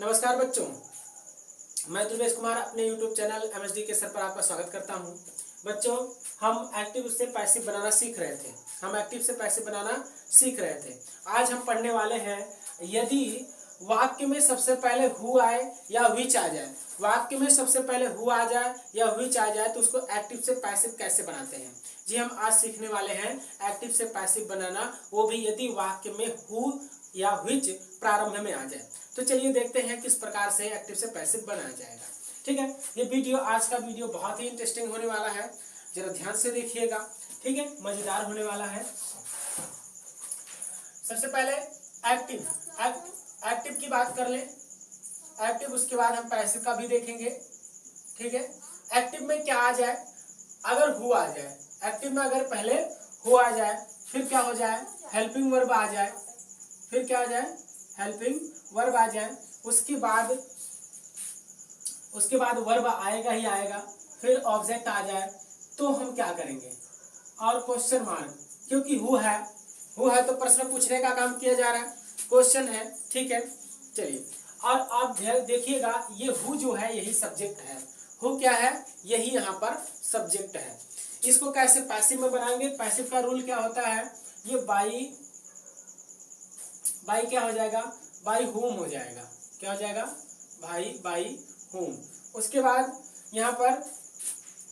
नमस्कार बच्चों, मैं ध्रुवेश कुमार अपने YouTube चैनल MSD के सर पर आपका स्वागत करता हूं। बच्चों, हम एक्टिव से पैसिव बनाना सीख रहे थे। आज हम पढ़ने वाले हैं, यदि वाक्य में सबसे पहले हु आए या व्हिच आ जाए, तो उसको एक्टिव से पैसिव कैसे बनाते हैं। जी, हम आज सीखने वाले हैं एक्टिव से पैसिव बनाना, वो भी यदि वाक्य में हु या व्हिच प्रारंभ में आ जाए। तो चलिए देखते हैं किस प्रकार से एक्टिव से पैसिव बनाया जाएगा। ठीक है, ये वीडियो, आज का वीडियो बहुत ही इंटरेस्टिंग होने वाला है, जरा ध्यान से देखिएगा। ठीक है, मजेदार होने वाला है। सबसे पहले एक्टिव की बात कर लें। एक्टिव, उसके बाद हम पैसिव का भी देखेंगे। ठीक है, एक्टिव में क्या आ जाए, अगर हु आ जाए, एक्टिव में अगर पहले हु आ जाए, फिर क्या हो जाए, हेल्पिंग वर्ब आ जाए, फिर क्या आ जाए, हेल्पिंग वर्ब आ जाए, उसके बाद वर्ब आएगा ही आएगा, फिर ऑब्जेक्ट आ जाए, तो हम क्या करेंगे, और क्वेश्चन मार्क, क्योंकि हु है तो प्रश्न पूछने का काम किया जा रहा है, क्वेश्चन है। ठीक है, चलिए, और आप देखिएगा, ये हु जो है यही सब्जेक्ट है। हु क्या है, यही यहाँ पर सब्जेक्ट है। इसको कैसे पैसिव में बनाएंगे। पैसिव का रूल क्या होता है, ये बाई क्या हो जाएगा, बाई होम हो जाएगा। क्या हो जाएगा, बाई होम। उसके बाद यहाँ पर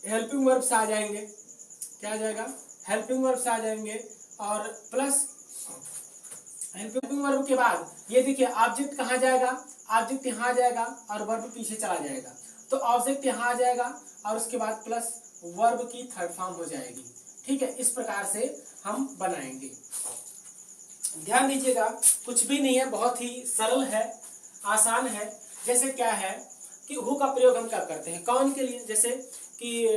हेल्पिंग वर्ब्स आ जाएंगे। क्या आ जाएगा, हेल्पिंग वर्ब्स आ जाएंगे, और प्लस हेल्पिंग वर्ब के बाद ये देखिए, ऑब्जेक्ट कहाँ जाएगा, ऑब्जेक्ट यहाँ आ जाएगा और वर्ब पीछे चला जाएगा, तो ऑब्जेक्ट यहाँ आ जाएगा और उसके बाद प्लस वर्ब की थर्ड फॉर्म हो जाएगी। ठीक है, इस प्रकार से हम बनाएंगे। ध्यान दीजिएगा, कुछ भी नहीं है, बहुत ही सरल है, आसान है। जैसे क्या है कि हु का प्रयोग हम कब करते हैं, कौन के लिए, जैसे कि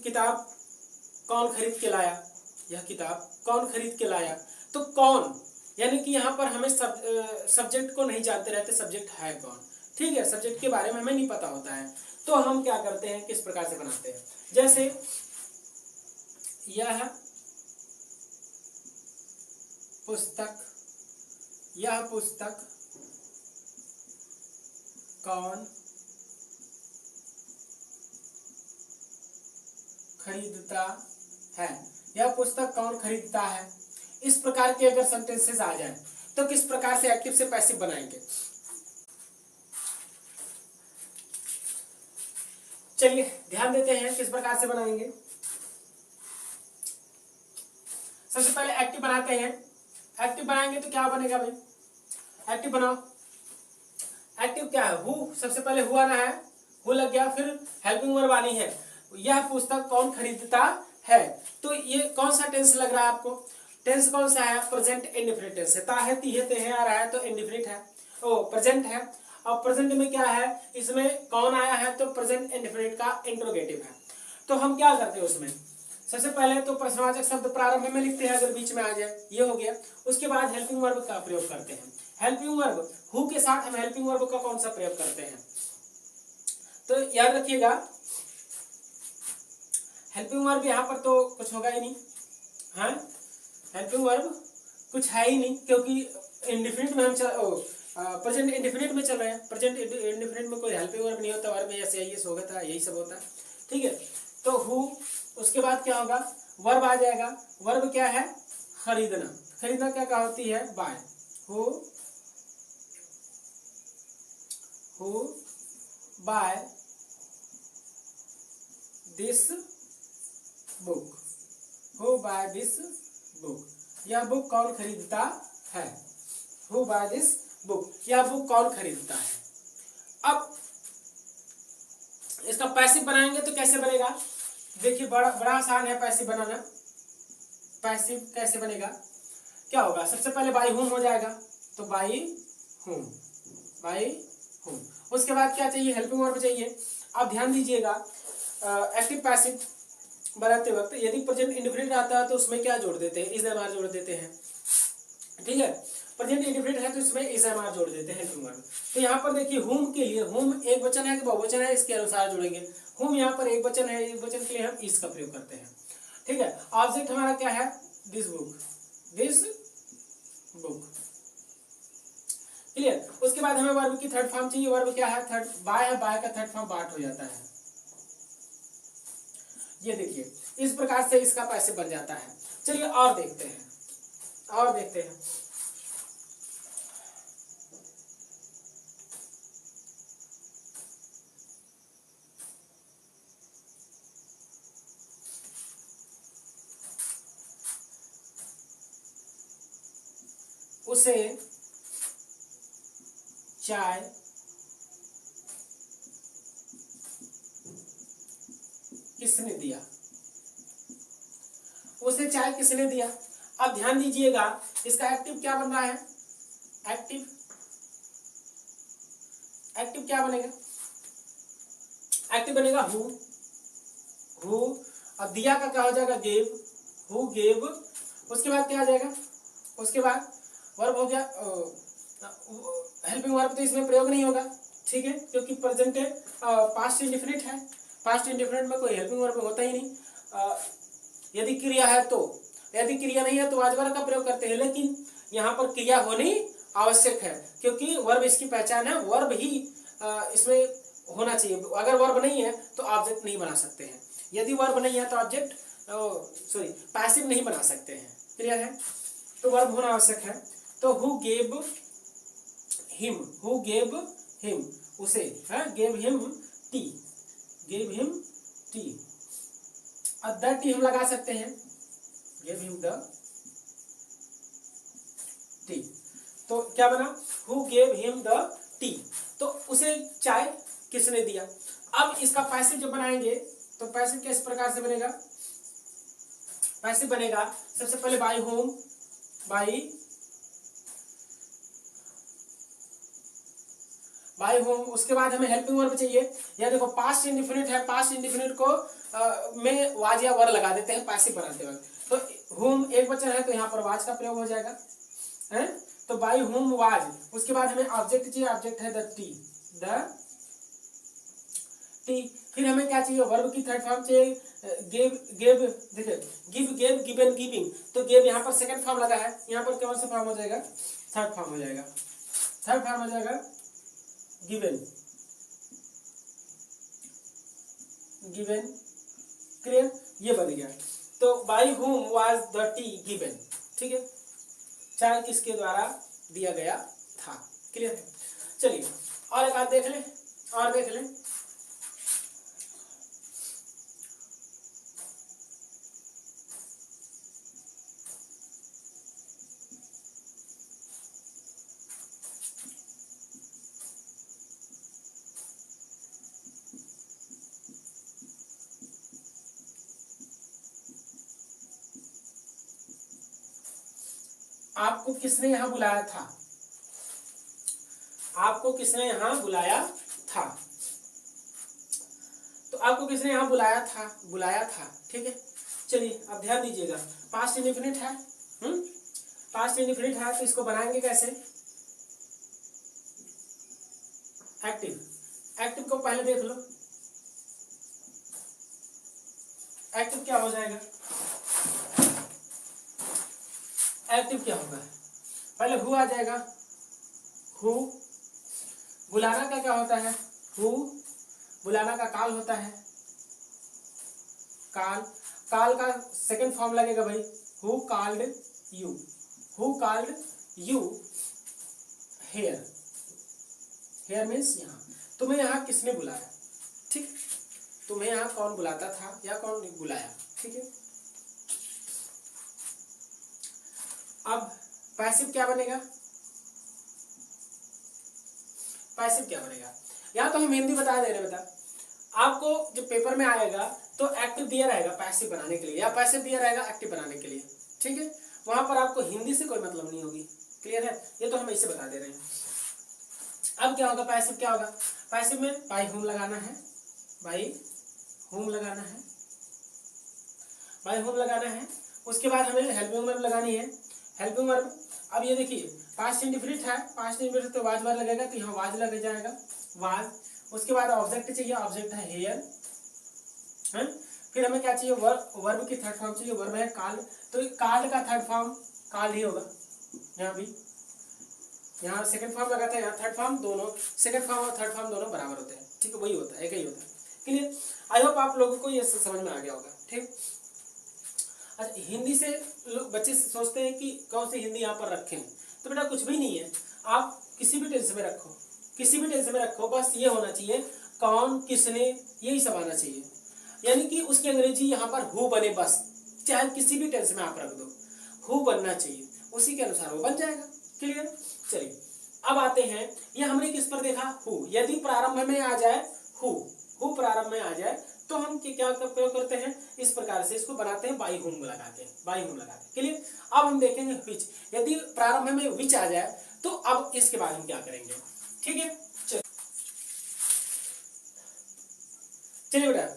किताब कौन खरीद के लाया, यह किताब कौन खरीद के लाया, तो कौन, यानी कि यहाँ पर हमें सब्जेक्ट को नहीं जानते रहते, सब्जेक्ट है कौन। ठीक है, सब्जेक्ट के बारे में हमें नहीं पता होता है, तो हम क्या करते हैं, किस प्रकार से बनाते हैं। जैसे यह पुस्तक कौन खरीदता है, यह पुस्तक कौन खरीदता है। इस प्रकार के अगर सेंटेंसेस आ जाए तो किस प्रकार से एक्टिव से पैसिव बनाएंगे। चलिए ध्यान देते हैं किस प्रकार से बनाएंगे। सबसे पहले एक्टिव बनाते हैं। एक्टिव बनाएंगे तो क्या बनेगा भाई, एक्टिव बनाओ। एक्टिव क्या है, हु, सबसे पहले हु आना है, हु लग गया, फिर हेल्पिंग वर्ब आनी है, यह पुस्तक कौन खरीदता है। तो ये कौन सा टेंस लग रहा है आपको, टेंस कौन सा है, प्रेजेंट इंडेफिनिट टेंस है। ता है, ती है, ते है, आ रहा है तो इंडेफिनिट है, ओ प्रेजेंट है। और प्रेजेंट में क्या है, इसमें कौन आया है तो प्रेजेंट इंडेफिनिट का इंट्रोगेटिव है। तो हम क्या करते हैं उसमें, सबसे पहले तो प्रश्नवाचक शब्द प्रारंभ में लिखते हैं, अगर बीच में आ जाए, ये हो गया। उसके बाद हेल्पिंग वर्ब का प्रयोग करते हैं। हेल्पिंग वर्ब, हु के साथ हम हेल्पिंग वर्ब का कौन सा प्रयोग करते हैं, तो याद रखिएगा, हेल्पिंग वर्ब यहाँ पर तो कुछ होगा ही नहीं, हाँ, हेल्पिंग वर्ब कुछ है ही नहीं, क्योंकि इंडेफिनिट में हम प्रेजेंट इंडेफिनिट में चल रहे हैं। प्रेजेंट इंडेफिनिट में कोई हेल्पिंग वर्ब नहीं होता, वर्ब ऐसे ये होगा था, यही सब होता है। ठीक है, तो हु, उसके बाद क्या होगा, वर्ब आ जाएगा। वर्ब क्या है, खरीदना। खरीदना क्या होती है, buy. Who buy this book, who buy this book, यह बुक कौन खरीदता है। हु बाय दिस बुक, यह बुक कौन खरीदता है। अब इसका पैसिव बनाएंगे तो कैसे बनेगा, देखिए, बड़ा आसान है पैसिव बनाना। पैसिव कैसे बनेगा, क्या होगा, सबसे पहले बाई होम हो जाएगा, तो बाई होम। उसके बाद क्या चाहिए, हेल्पिंग वर्ब चाहिए। अब ध्यान दीजिएगा, एक्टिव पैसिव बनाते वक्त यदि प्रेजेंट इंडेफिनिट आता है तो उसमें क्या जोड़ देते हैं, इज एम आर जोड़ देते हैं। ठीक है, प्रेजेंट इंडेफिनिट है तो इसमें इज एम आर जोड़ देते हैं, हेल्पिंग वर्ब। तो यहाँ पर देखिए, होम के लिए, होम एक वचन है कि बहुवचन है, इसके अनुसार जोड़ेंगे। होम यहाँ पर एक वचन है, एक वचन के लिए हम इस का प्रयोग करते हैं। ठीक है, ऑब्जेक्ट हमारा क्या है, दिस बुक। क्लियर। उसके बाद हमें वर्ब की थर्ड फॉर्म चाहिए। वर्ब क्या है? थर्ड बाय है, बाय का थर्ड फॉर्म बाट हो जाता है। ये देखिए इस प्रकार से इसका पैसे बन जाता है। चलिए और देखते हैं, और देखते हैं। उसे चाय किसने दिया? उसे चाय किसने दिया? अब ध्यान दीजिएगा इसका एक्टिव क्या बन रहा है? एक्टिव, एक्टिव क्या बनेगा? एक्टिव बनेगा हु। हु अब दिया का क्या हो जाएगा? गेव। Who gave. उसके बाद क्या आ जाएगा? उसके बाद वर्ब हो गया। हेल्पिंग वर्ब तो इसमें प्रयोग नहीं होगा, ठीक है, क्योंकि प्रेजेंट पास्ट इंडेफिनिट है। पास्ट इंडेफिनिट में कोई हेल्पिंग वर्ब होता ही नहीं। यदि क्रिया है तो, यदि क्रिया नहीं है तो वाजवर का प्रयोग करते हैं, लेकिन यहाँ पर क्रिया होनी आवश्यक है, क्योंकि वर्ब इसकी पहचान है। वर्ब ही इसमें होना चाहिए। अगर वर्ब नहीं है तो ऑब्जेक्ट नहीं बना सकते हैं। यदि वर्ब नहीं है तो ऑब्जेक्ट सॉरी पैसिव नहीं बना सकते हैं। क्लियर है? तो वर्ब होना आवश्यक है। तो who gave him, who gave him, उसे, gave him tea, gave him tea. अब द टी हम लगा सकते हैं, गेव हिम द टी। तो क्या बना? Who gave him the T. तो उसे चाय किसने दिया? अब इसका पैसिव जब बनाएंगे तो पैसिव किस प्रकार से बनेगा? पैसिव बनेगा सबसे पहले बाय होम, बाय होम। उसके बाद हमें हेल्पिंग वर्ब चाहिए। या देखो पास्ट इंडेफिनिट है, पास्ट इंडेफिनिट को में वाज या वर लगा देते हैं पैसिव बनाते वक्त। तो होम एक वचन है तो यहाँ पर वाज का प्रयोग हो जाएगा, है? तो बाय होम वाज। उसके बाद हमें ऑब्जेक्ट चाहिए, ऑब्जेक्ट है द टी, द टी। फिर हमें क्या चाहिए? वर्ब की थर्ड फॉर्म चाहिए। गिव, गिव, देखिए गिव, गेव, गिवन, गिविंग। तो गिव यहाँ पर सेकंड फॉर्म लगा है, यहाँ पर कौन सा फॉर्म हो जाएगा? थर्ड फॉर्म हो जाएगा। थर्ड फॉर्म हो जाएगा गिवन, गिवन। क्लियर? ये बन गया। तो bye whom was the tea given, ठीक है, चाय किसके द्वारा दिया गया था। क्लियर है? चलिए और एक आध देख लें, और देख लें। आपको किसने यहां बुलाया था? आपको किसने यहां बुलाया था? तो आपको किसने यहां बुलाया था? बुलाया था, ठीक है। चलिए अब ध्यान दीजिएगा, पास्ट इंडेफिनिट है, पास्ट इंडेफिनिट है, तो इसको बनाएंगे कैसे? एक्टिव, एक्टिव को पहले देख लो। एक्टिव क्या हो जाएगा? एक्टिव क्या होगा? पहले हु आ जाएगा, हु। बुलाना का क्या होता है? हु। बुलाना का काल होता है, काल। काल का सेकंड फॉर्म लगेगा भाई, who called you, who called you here. Here means यहाँ। तुम्हें यहाँ किसने बुलाया? ठीक, तुम्हें यहाँ कौन बुलाता था या कौन बुलाया? ठीक है। अब पैसिव क्या बनेगा? पैसिव क्या बनेगा? या तो हम हिंदी बता दे रहे हैं, बता आपको जो पेपर में आएगा तो एक्टिव दिया रहेगा पैसिव बनाने के लिए, या पैसिव दिया रहेगा एक्टिव बनाने के लिए, ठीक है। वहां पर आपको हिंदी से कोई मतलब नहीं होगी। क्लियर है? ये तो हम ऐसे बता दे रहे हैं। अब क्या होगा? पैसिव क्या होगा? पैसिव में बाय होम लगाना है, बाय होम लगाना है, बाय होम लगाना है। उसके बाद हमें हेल्पिंग वर्ब लगानी है, हेल्पिंग वर्ब। अब ये देखिए पास्ट इंडेफिनिट है, पास्ट इंडेफिनिट तो वाज वर्ब लगेगा, तो यहाँ वाज लग जाएगा, वाज। उसके बाद ऑब्जेक्ट चाहिए, ऑब्जेक्ट है हेयर, है? फिर हमें क्या चाहिए? वर्ब, वर्ब की थर्ड फॉर्म चाहिए, वर्ब है कॉल्ड। तो कॉल्ड का थर्ड फॉर्म कॉल्ड ही होगा, यहाँ भी यहाँ सेकंड फॉर्म लगा था, यहाँ थर्ड फॉर्म, दोनों सेकंड फॉर्म और थर्ड फॉर्म दोनों बराबर होते हैं, ठीक है, वही होता है, एक ही होता है। क्लियर? आई होप आप लोगों को ये समझ में आ गया होगा, ठीक। अच्छा, हिंदी से लोग बच्चे सोचते हैं कि कौन सी हिंदी यहाँ पर रखें, तो बेटा कुछ भी नहीं है, आप किसी भी टेंस में रखो, किसी भी टेंस में रखो, बस ये होना चाहिए कौन, किसने, यही सब आना चाहिए, यानी कि उसकी अंग्रेजी यहाँ पर हु बने बस, चाहे किसी भी टेंस में आप रख दो, हु बनना चाहिए, उसी के अनुसार वो बन जाएगा। क्लियर? चलिए अब आते हैं, ये हमने किस पर देखा, हु। यदि प्रारंभ में आ जाए हु, हु प्रारंभ में आ जाए तो हम क्या प्रयोग करते हैं, इस प्रकार से इसको बनाते हैं बाई हुम लगा के, बाई हुम लगा के। क्लियर? अब हम देखेंगे विच, यदि प्रारंभ में विच आ जाए तो अब इसके बाद हम क्या करेंगे, ठीक है। चलिए बेटा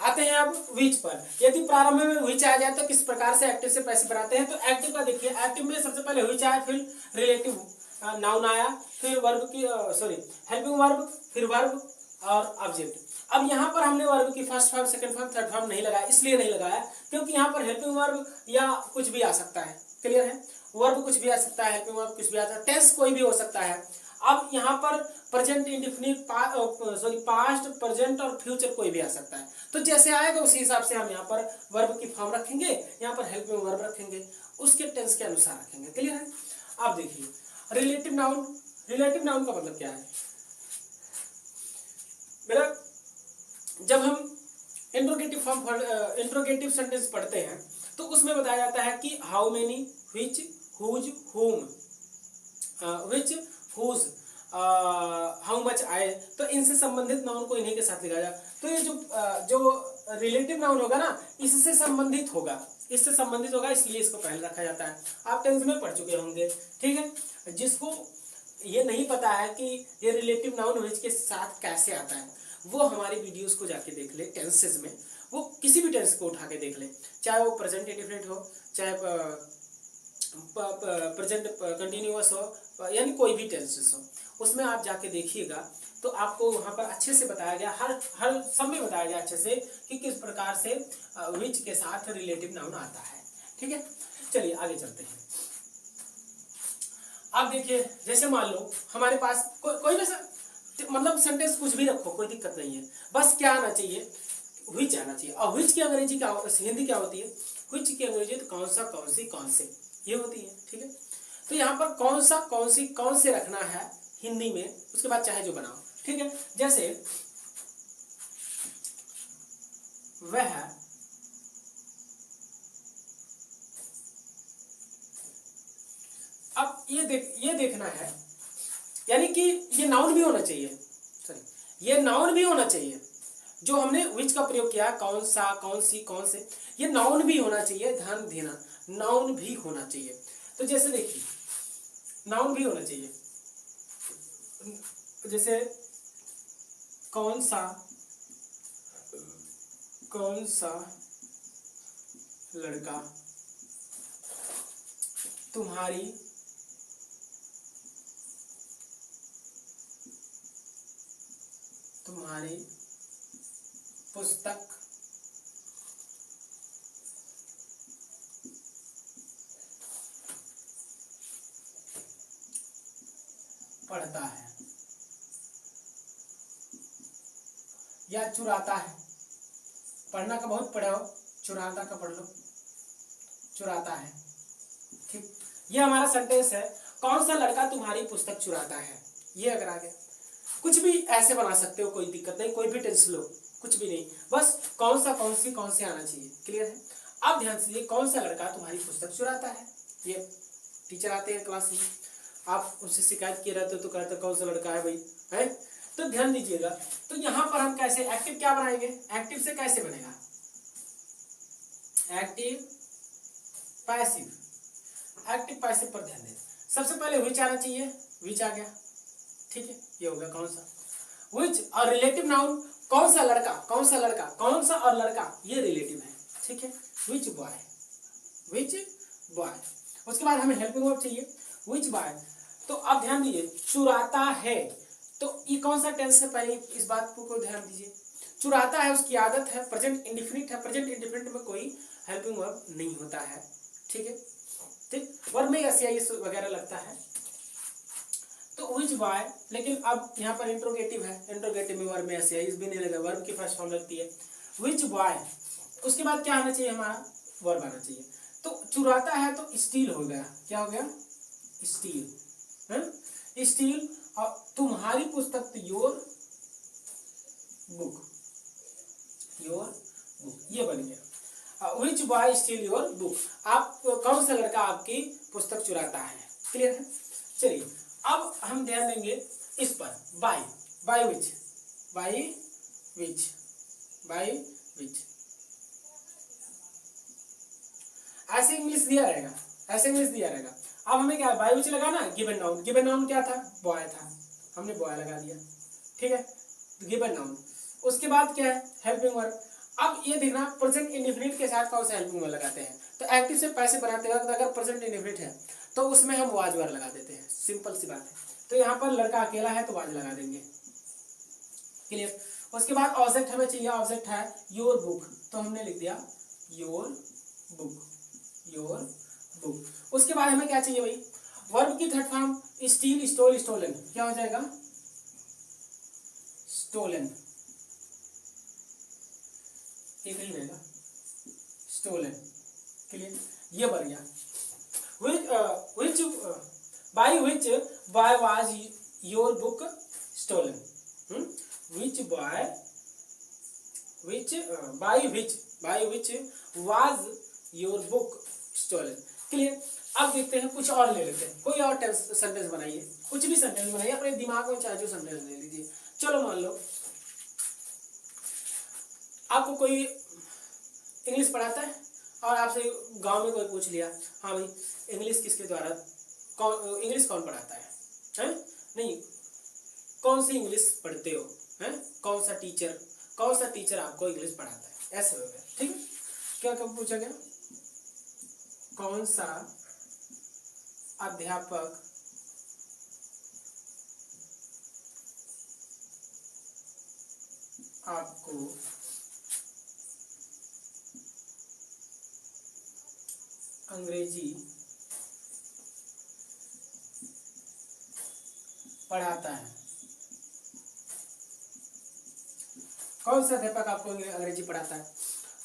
आते हैं अब विच पर। यदि प्रारंभ में विच आ जाए तो किस प्रकार से एक्टिव से पैसिव बनाते हैं, तो एक्टिव का देखिए, एक्टिव में सबसे पहले विच आया, फिर रिलेटिव नाउन आया, फिर वर्ब की सॉरी हेल्पिंग वर्ब, फिर वर्ब और ऑब्जेक्ट। अब यहाँ पर हमने वर्ब की first form, second form, third form नहीं लगाया, इसलिए नहीं लगाया क्योंकि यहाँ पर हेल्पिंग वर्ब या कुछ भी आ सकता है। क्लियर है? वर्ब कुछ भी आ सकता है, हेल्पिंग वर्ब कुछ भी आ सकता है, टेंस कोई भी हो सकता है। अब यहाँ पर present indefinite, sorry past, present और फ्यूचर कोई भी आ सकता है, तो जैसे आएगा उसी हिसाब से हम यहाँ पर वर्ब की फॉर्म रखेंगे, यहाँ पर हेल्पिंग वर्ब रखेंगे, उसके टेंस के अनुसार रखेंगे। क्लियर है? अब देखिए रिलेटिव नाउन, रिलेटिव नाउन का मतलब क्या है मेरा, जब हम इंट्रोगेटिव फॉर्म, इंट्रोगेटिव सेंटेंस पढ़ते हैं तो उसमें बताया जाता है कि हाउ मेनी, व्हिच, हुज, हुम, व्हिच, हुज, हाउ मच आए, तो इनसे संबंधित नाउन को इन्हीं के साथ लिखा जाए। तो ये जो रिलेटिव नाउन होगा ना, इससे संबंधित होगा, इससे संबंधित होगा, इसलिए इसको पहले रखा जाता है। आप टेंस में पढ़ चुके होंगे, ठीक है। जिसको ये नहीं पता है कि ये रिलेटिव नाउन व्हिच के साथ कैसे आता है, वो हमारी वीडियोस को जाके देख ले, टेंसेस में वो किसी भी टेंस को उठा के देख ले, चाहे वो प्रेजेंट इंडेफिनिट हो, चाहे प्रेजेंट कंटिन्यूअस हो, यानी कोई भी टेंसेस हो, उसमें आप जाके देखिएगा तो आपको वहाँ पर अच्छे से बताया गया, हर सब में बताया गया अच्छे से कि किस प्रकार से व्हिच के साथ रिलेटिव नाउन आता है। ठीक है, चलिए आगे चलते हैं। आप देखिए, जैसे मान लो हमारे पास कोई भी मतलब सेंटेंस कुछ भी रखो, कोई दिक्कत नहीं है, बस क्या आना चाहिए, व्हिच आना चाहिए। और व्हिच की अंग्रेजी क्या, हिंदी क्या होती है, व्हिच की अंग्रेजी तो कौन सा, कौन सी, कौन से, ये होती है। ठीक है, तो यहाँ पर कौन सा, कौन सी, कौन से रखना है हिंदी में, उसके बाद चाहे जो बनाओ। ठीक है, जैसे वह अब ये देखना है, यानी कि ये नाउन भी होना चाहिए, सॉरी ये नाउन भी होना चाहिए। जो हमने व्हिच का प्रयोग किया, कौन सा, कौन सी, कौन से, ये नाउन भी होना चाहिए, ध्यान देना, नाउन भी होना चाहिए। तो जैसे देखिए नाउन भी होना चाहिए, जैसे कौन सा लड़का तुम्हारी पुस्तक पढ़ता है या चुराता है। पढ़ना का बहुत पढ़े हो, चुराता का पढ़ लो, चुराता है। ठीक, ये हमारा सेंटेंस है, कौन सा लड़का तुम्हारी पुस्तक चुराता है। ये अगर आ गया, कुछ भी ऐसे बना सकते हो, कोई दिक्कत नहीं, कोई भी टेंस लो, कुछ भी नहीं, बस कौन सा, कौन सी, कौन से आना चाहिए। क्लियर है? अब ध्यान से, कौन सा लड़का तुम्हारी पुस्तक चुराता है। ये टीचर आते हैं क्लास में, आप उनसे शिकायत किए रहते हो तो कहते कौन सा लड़का है भाई, है? तो ध्यान दीजिएगा, तो यहाँ पर हम कैसे एक्टिव क्या बनाएंगे, एक्टिव से कैसे बनेगा, एक्टिव पैसिव, एक्टिव पैसिव पर ध्यान दें। सबसे पहले व्हिच आना चाहिए, व्हिच आ गया। ठीक है, ये हो गया कौन सा, व्हिच। और रिलेटिव नाउन कौन सा लड़का, कौन सा लड़का, कौन सा और लड़का, ये रिलेटिव है। ठीक है, व्हिच बॉय, व्हिच बॉय। उसके बाद हमें हेल्पिंग वर्ब चाहिए, व्हिच बॉय। तो अब ध्यान दीजिए, चुराता है, तो ये कौन सा टेंस है, पहले इस बात को ध्यान दीजिए। चुराता है, उसकी आदत है, प्रेजेंट इंडेफिनिट है, प्रेजेंट इंडेफिनिट में कोई हेल्पिंग वर्ब नहीं होता है। ठीक है, ठीक, वर्ब में एस वगैरह लगता है। तो विच बॉय, लेकिन अब यहाँ पर इंट्रोगेटिव है, इंट्रोगेटिव में वर्ब में ऐसे है, इस भी नहीं लगा, वर्ब की फर्स्ट फॉर्म लगती है विच बॉय, उसके बाद क्या आना चाहिए हमारा, वर्ब आना चाहिए। तो चुराता है तो स्टील हो गया, क्या हो गया, स्टील, स्टील। और तुम्हारी पुस्तक, योर बुक, योर बुक, ये बन गया। विच बॉय स्टील योर बुक, आप कौन सा लड़का आपकी पुस्तक चुराता है, क्लियर है। चलिए अब हम ध्यान देंगे इस पर, by, by which, by which, by which, ऐसे इंग्लिश दिया रहेगा, ऐसे इंग्लिश दिया रहेगा। अब हमें क्या बाय विच लगाना, गिवन नाउन, गिवन नाउन क्या था, बॉय था, हमने बॉय लगा दिया, ठीक है, गिवन नाउन। उसके बाद क्या है, हेल्पिंग वर्ब। अब ये देखना प्रेजेंट इंडेफिनिट के साथ कौन सा हेल्पिंग वर्ब लगाते हैं, तो एक्टिव से पैसे बनाते वक्त अगर प्रेजेंट इंडेफिनिट है तो उसमें हम वाज वर्ब लगा देते हैं, सिंपल सी बात है। तो यहाँ पर लड़का अकेला है तो वाज लगा देंगे, क्लियर। उसके बाद ऑब्जेक्ट हमें चाहिए, ऑब्जेक्ट है योर बुक, तो हमने लिख दिया योर बुक, योर बुक। उसके बाद हमें क्या चाहिए भाई, वर्ब की third form, steal, stole, stolen, क्या हो जाएगा, स्टोलन, एक ही रहेगा, स्टोलन, क्लियर, ये बन गया। which by which boy was your book stolen, which boy, which by which was your book stolen, clear. अब देखते हैं कुछ और ले लेते हैं, कोई और सेंटेंस बनाइए, कुछ भी सेंटेंस बनाइए, अपने दिमाग में चाहे जो सेंटेंस ले लीजिए। चलो मान लो आपको कोई इंग्लिश पढ़ाता है और आपसे गांव में कोई पूछ लिया, हाँ भाई इंग्लिश किसके द्वारा, कौन इंग्लिश कौन पढ़ाता है, हैं, नहीं कौन सी इंग्लिश पढ़ते हो, हैं, कौन सा टीचर आपको इंग्लिश पढ़ाता है, ऐसे हो गया, ठीक है। क्या कब पूछा गया, कौन सा अध्यापक आपको अंग्रेजी पढ़ाता है, कौन सा अध्यापक आपको अंग्रेजी पढ़ाता है।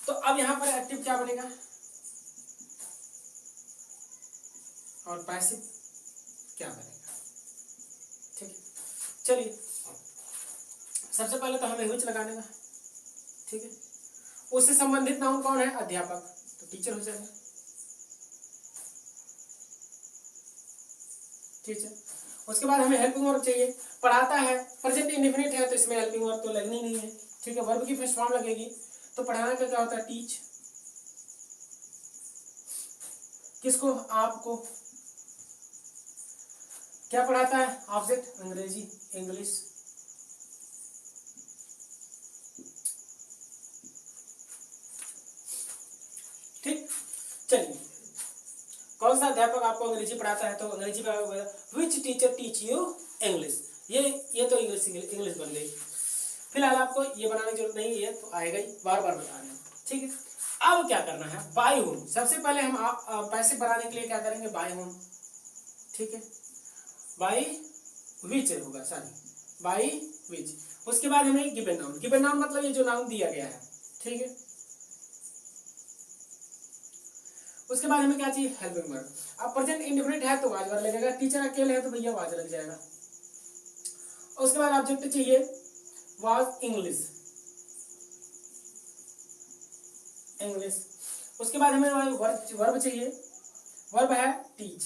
तो अब यहाँ पर एक्टिव क्या बनेगा और पैसिव क्या बनेगा, ठीक है। चलिए सबसे पहले तो हमें विच लगाने का, ठीक है। उससे संबंधित नाउन कौन है, अध्यापक, तो टीचर हो जाएगा, ठीक है। उसके बाद हमें हेल्पिंग वर्ब चाहिए, पढ़ाता है, प्रेजेंट इंडेफिनिट है तो इसमें हेल्पिंग वर्ब तो लगनी नहीं है, ठीक है, वर्ब की फर्स्ट फॉर्म लगेगी। तो पढ़ाने का क्या होता है, टीच, किसको, आपको, क्या पढ़ाता है, ऑब्जेक्ट, अंग्रेजी, इंग्लिश, ठीक। चलिए कौन सा अध्यापक आपको अंग्रेजी पढ़ाता है, तो अंग्रेजी का विच टीचर टीच यू इंग्लिश, ये तो इंग्लिश बन गई। फिलहाल आपको ये बनाने की जरूरत नहीं है, तो आएगा ही, बार बार बता रहे हैं, ठीक है। अब क्या करना है, बाय होम, सबसे पहले हम पैसे बनाने के लिए क्या करेंगे, बाय होम, ठीक है, बाय विच होगा, सॉरी बाय विच। उसके बाद हमें गिवन नाउन, गिवन नाउन मतलब ये जो नाउन दिया गया है, ठीक है। उसके बाद हमें क्या चाहिए, हेल्पिंग वर्ब। अब प्रेजेंट इंडेफिनिट है तो वाज वर्ब लगेगा, टीचर अकेले है तो भैया वाज लग जाएगा। उसके बाद ऑब्जेक्ट चाहिए, वाज इंग्लिश, इंग्लिश। उसके बाद हमें वर्ब चाहिए, वर्ब है टीच,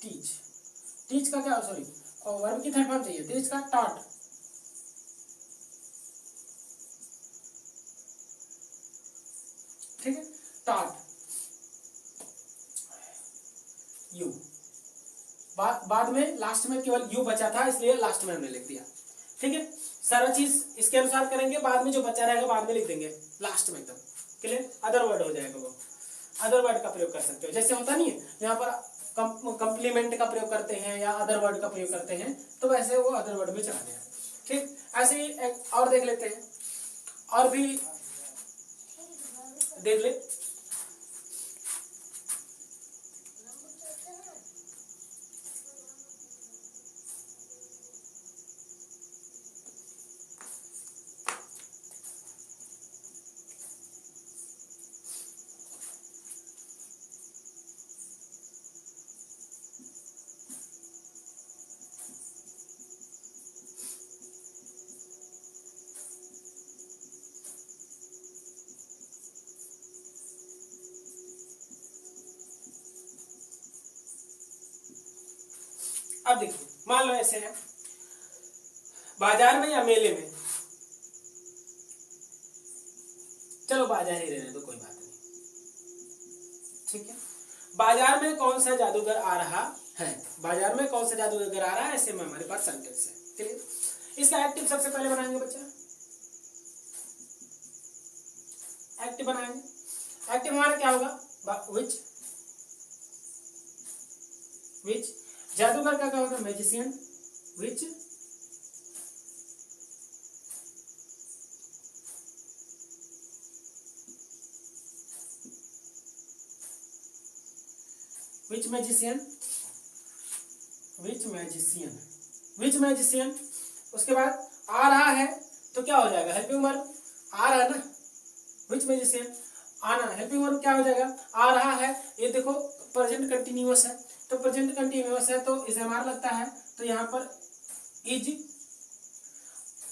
टीच, टीच का क्या, सॉरी, और वर्ब की थर्ड फॉर्म चाहिए, टीच का टॉट, ठीक है, टॉट, यू, बाद में लास्ट में केवल यू बचा था इसलिए लास्ट में हमने लिख दिया, ठीक है। सारा चीज इसके अनुसार करेंगे, बाद में जो बचा रहेगा बाद में लिख देंगे लास्ट में एकदम, क्लियर। अदर वर्ड हो जाएगा, वो अदर वर्ड का प्रयोग कर सकते हो, जैसे होता नहीं है यहाँ पर कंप्लीमेंट का प्रयोग करते हैं या अदर वर्ड का प्रयोग करते हैं, तो वैसे वो अदर वर्ड में चला गया, ठीक। ऐसे ही एक और देख लेते हैं, और भी देख ले, अब देखिए मान लो ऐसे है, बाजार में या मेले में, चलो बाजार ही रहने दो कोई बात नहीं, ठीक है। बाजार में कौन सा जादूगर आ रहा है, बाजार में कौन सा जादूगर आ रहा है, ऐसे में हमारे पास सेंटेंस है, क्लियर। इसका एक्टिव सबसे पहले बनाएंगे बच्चा, एक्टिव बनाएंगे। एक्टिव हमारा क्या होगा, विच जादूगर का क्या होगा, मैजिशियन, विच मैजिशियन, विच मैजिशियन। उसके बाद आ रहा है तो क्या हो जाएगा, हेल्पिंग वर्ब, आ रहा है ना, विच मैजिशियन, आना, हेल्पिंग वर्ब क्या हो जाएगा, आ रहा है। ये देखो प्रेजेंट कंटिन्यूअस है, तो प्रेजेंट कंटिन्यूअस है तो इज़मार लगता है, तो यहाँ पर इज,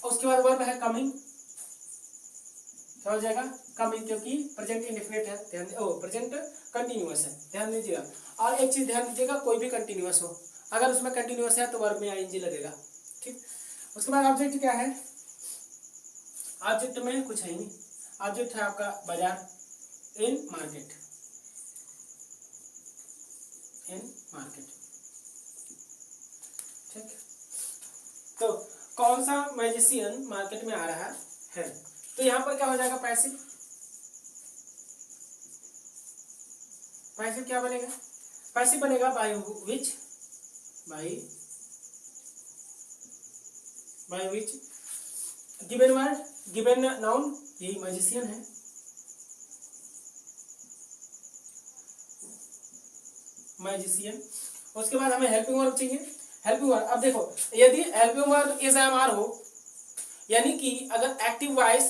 उसके बाद वर्ब है कमिंग, क्या हो जाएगा, कमिंग, क्योंकि प्रेजेंट इंडेफिनिट है, ध्यान, प्रेजेंट कंटिन्यूअस है, ध्यान दीजिएगा। और एक चीज ध्यान दीजिएगा, कोई भी कंटिन्यूअस हो, अगर उसमें कंटिन्यूअस है तो वर्ब में आईएनजी लगेगा, ठीक। उसके बाद ऑब्जेक्ट क्या है, ऑब्जेक्ट में कुछ है ही नहीं, ऑब्जेक्ट है आपका बाजार, इन मार्केट, ठीक। तो कौन सा मैजिशियन मार्केट में आ रहा है, तो यहाँ पर क्या हो जाएगा, पैसिव, पैसिव क्या बनेगा, पैसिव बनेगा by which, by which, given word, given noun, यही मैजिशियन है, मैजिशियन। उसके बाद हमें हेल्पिंग वर्ब चाहिए, हेल्पिंग वर्ब। अब देखो यदि helping verb is am are हो, यानी कि अगर एक्टिव वॉइस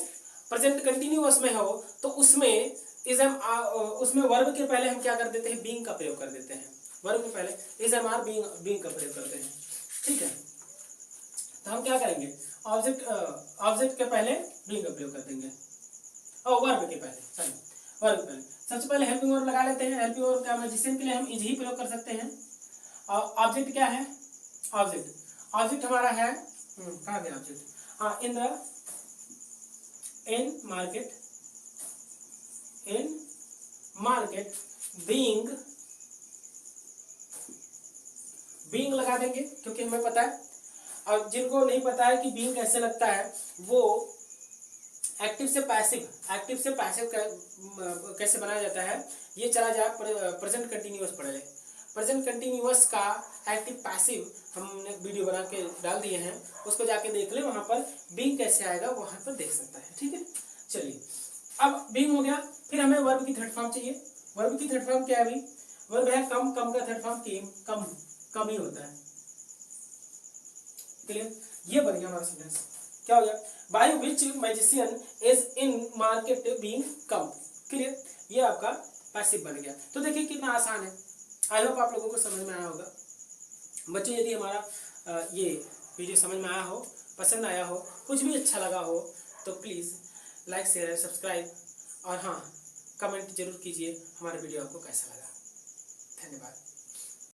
प्रेजेंट कंटिन्यूअस में हो, तो उसमें इज एम, उसमें वर्ब के पहले हम क्या कर देते हैं, बीइंग का प्रयोग कर देते हैं, वर्ब के पहले इज एम आर बीइंग का प्रयोग करते हैं, ठीक है। तो हम क्या करेंगे, ऑब्जेक्ट के पहले बीइंग का प्रयोग कर देंगे, और वर्ब के पहले, सॉरी वर्ब के पहले सबसे पहले हेल्पिंग वर्ब लगा लेते हैं। हेल्पिंग वर्ब क्या, मैजिशियन के लिए हम इज ही प्रयोग कर सकते हैं। और ऑब्जेक्ट क्या है, ऑब्जेक्ट हमारा है, कहाँ गया ऑब्जेक्ट, हाँ, इन मार्केट बीइंग लगा देंगे, क्योंकि हमें पता है। और जिनको नहीं पता है कि बीइंग कैसे लगता है, वो एक्टिव से पैसिव कैसे बनाया जाता है, ये चला जाए प्रेजेंट कंटिन्यूअस पढ़े, प्रेजेंट कंटिन्यूअस का एक्टिव पैसिव हमने वीडियो बना के डाल दिए हैं, उसको जाके देख ले, वहां पर बीइंग कैसे आएगा वहां पर देख सकता है, ठीक है। चलिए अब बीइंग हो गया, फिर हमें वर्ब की थर्ड फॉर्म चाहिए। वर्ब की थर्ड फॉर्म क्या है, अभी वर्ब है कम का थर्ड फॉर्म कम ही होता है, क्लियर। ये बन गया हमारा सेंटेंस, क्या हो गया, by which magician is in market being come, clear. ये आपका पैसिव बन गया। तो देखिए कितना आसान है, आई होप आप लोगों को समझ में आया होगा। बच्चों यदि हमारा ये वीडियो समझ में आया हो, पसंद आया हो, कुछ भी अच्छा लगा हो, तो प्लीज़ लाइक शेयर सब्सक्राइब, और हाँ कमेंट जरूर कीजिए हमारा वीडियो आपको कैसा लगा। धन्यवाद।